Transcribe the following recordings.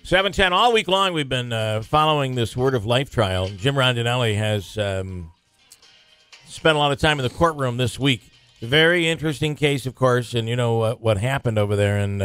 7:10 all week long. We've been following this Word of Life trial. Jim Rondinelli has spent a lot of time in the courtroom this week. Very interesting case, of course, and you know what happened over there in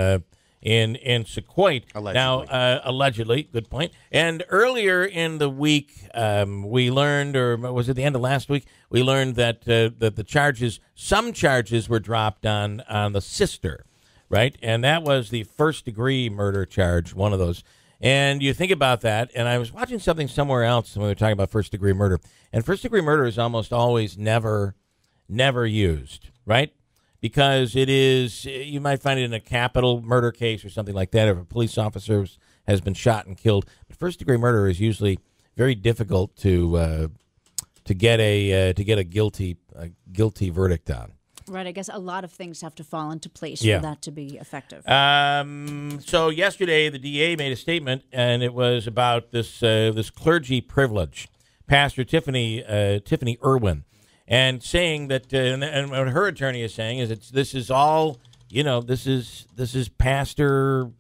Sequoit. Allegedly. Now, allegedly, good point. And earlier in the week, we learned, or was it the end of last week? We learned that that the charges, some charges, were dropped on the sister, right? And that was the first-degree murder charge, one of those. And you think about that, and I was watching something somewhere else when we were talking about first-degree murder, and first-degree murder is almost always never used, right? Because it is, you might find it in a capital murder case or something like that, if a police officer has been shot and killed. But first-degree murder is usually very difficult to get a guilty verdict on. Right, I guess a lot of things have to fall into place for that to be effective. So yesterday, the DA made a statement, and it was about this clergy privilege. Pastor Tiffany Irwin, and saying that, and what her attorney is saying is this is all, you know, this is pastor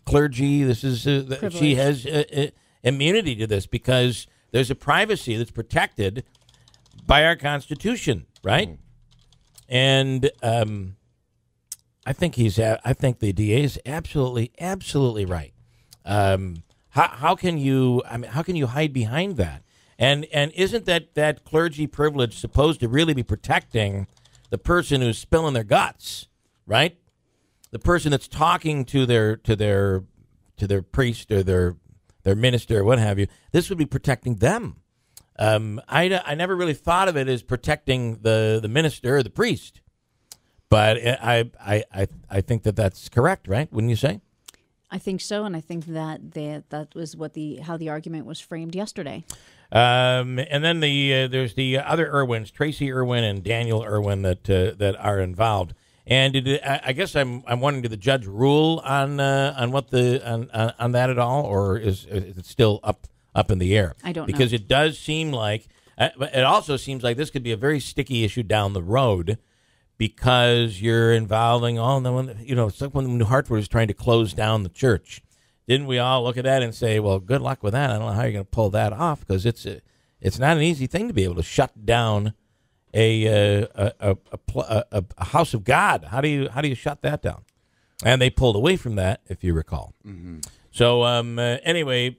clergy. This is she has immunity to this because there's a privacy that's protected by our Constitution, right? Mm. And I think the DA is absolutely right. How can you hide behind that? And isn't that clergy privilege supposed to really be protecting the person who's spilling their guts, right? The person that's talking to their priest or their minister or what have you. This would be protecting them. I never really thought of it as protecting the minister or the priest, but I think that's correct, right? Wouldn't you say? I think so, and I think that was how the argument was framed yesterday. And then there's the other Irwins, Tracy Irwin and Daniel Irwin, that are involved. And I guess I'm wondering, did the judge rule on what on that at all, or is it still up in the air? I don't know. Because it does seem like it also seems like this could be a very sticky issue down the road, because you're involving it's like when New Hartford was trying to close down the church. Didn't we all look at that and say, well, good luck with that? I don't know how you're going to pull that off, because it's not an easy thing to be able to shut down a house of God. How do you shut that down? And they pulled away from that, if you recall. Mm-hmm. So anyway,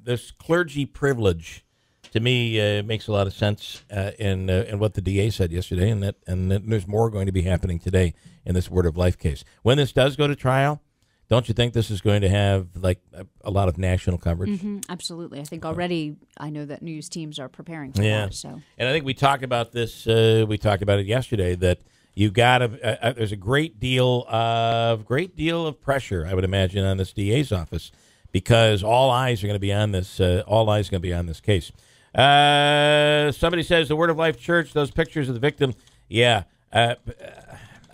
this clergy privilege to me makes a lot of sense in what the DA said yesterday, and that there's more going to be happening today in this Word of Life case. When this does go to trial, don't you think this is going to have like a lot of national coverage? Mm-hmm, absolutely. I think already I know that news teams are preparing for that. So, and I think we talked about this. We talked about it yesterday, that you got to. There's a great deal of pressure, I would imagine, on this DA's office, because all eyes are going to be on this. All eyes are going to be on this case. Somebody says the Word of Life Church. Those pictures of the victim. Yeah, I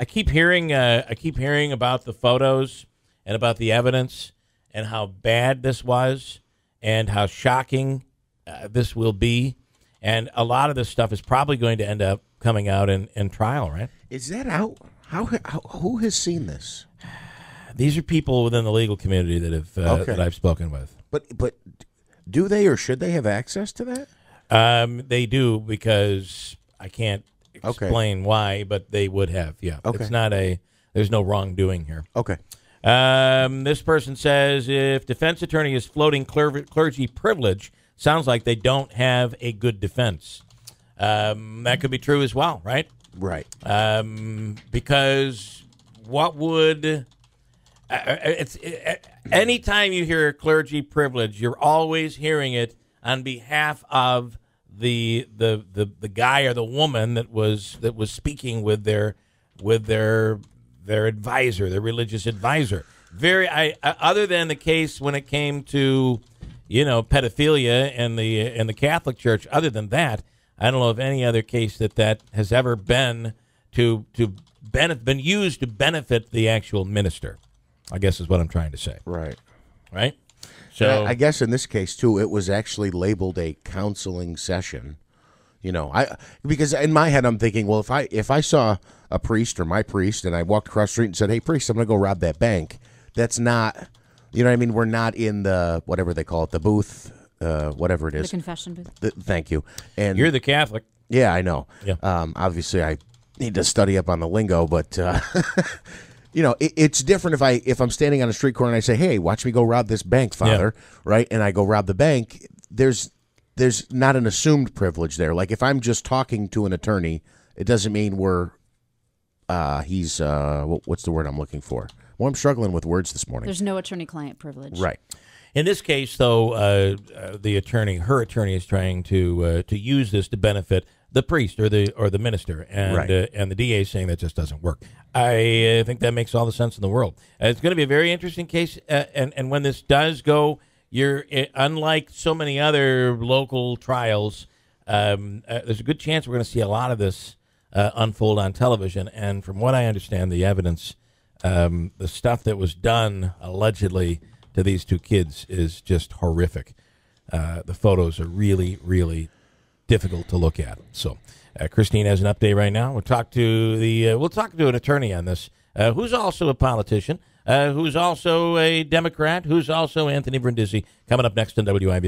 keep hearing about the photos and about the evidence and how bad this was and how shocking this will be. And a lot of this stuff is probably going to end up coming out in trial, right? Is that out? Who has seen this? These are people within the legal community that I've spoken with. But do they or should they have access to that? They do, because I can't explain why, but they would have, yeah. Okay. It's not there's no wrongdoing here. Okay. This person says, if defense attorney is floating clergy privilege, sounds like they don't have a good defense. That could be true as well, right? Right. Because what would... anytime you hear clergy privilege, you're always hearing it on behalf of the guy or the woman that was speaking with their advisor, their religious advisor. Other than the case when it came to, pedophilia and the Catholic Church. Other than that, I don't know of any other case that has ever been been used to benefit the actual minister, I guess is what I'm trying to say. Right. So I guess in this case too, it was actually labeled a counseling session. Because in my head I'm thinking, well, if I saw a priest or my priest and I walked across the street and said, "Hey, priest, I'm going to go rob that bank," that's not You know what I mean? We're not in the, whatever they call it, the booth, whatever it is. The confession booth. Thank you. And You're the Catholic. yeah, I know. Yeah. Obviously, I need to study up on the lingo, but you know, it's different if I'm standing on a street corner and I say, "Hey, watch me go rob this bank, Father," right? And I go rob the bank. There's not an assumed privilege there. Like if I'm just talking to an attorney, it doesn't mean he's what's the word I'm looking for? Well, I'm struggling with words this morning. There's no attorney-client privilege. Right. In this case, though, her attorney is trying to use this to benefit the priest or the minister, and Right. And the DA is saying that just doesn't work. I think that makes all the sense in the world. It's going to be a very interesting case, and when this does go, unlike so many other local trials, there's a good chance we're going to see a lot of this unfold on television. And from what I understand, the evidence, the stuff that was done allegedly to these two kids is just horrific. The photos are really, really difficult to look at. So, Christine has an update right now. We'll talk to an attorney on this, who's also a politician, who's also a Democrat, who's also Anthony Brindisi. Coming up next on WIBX.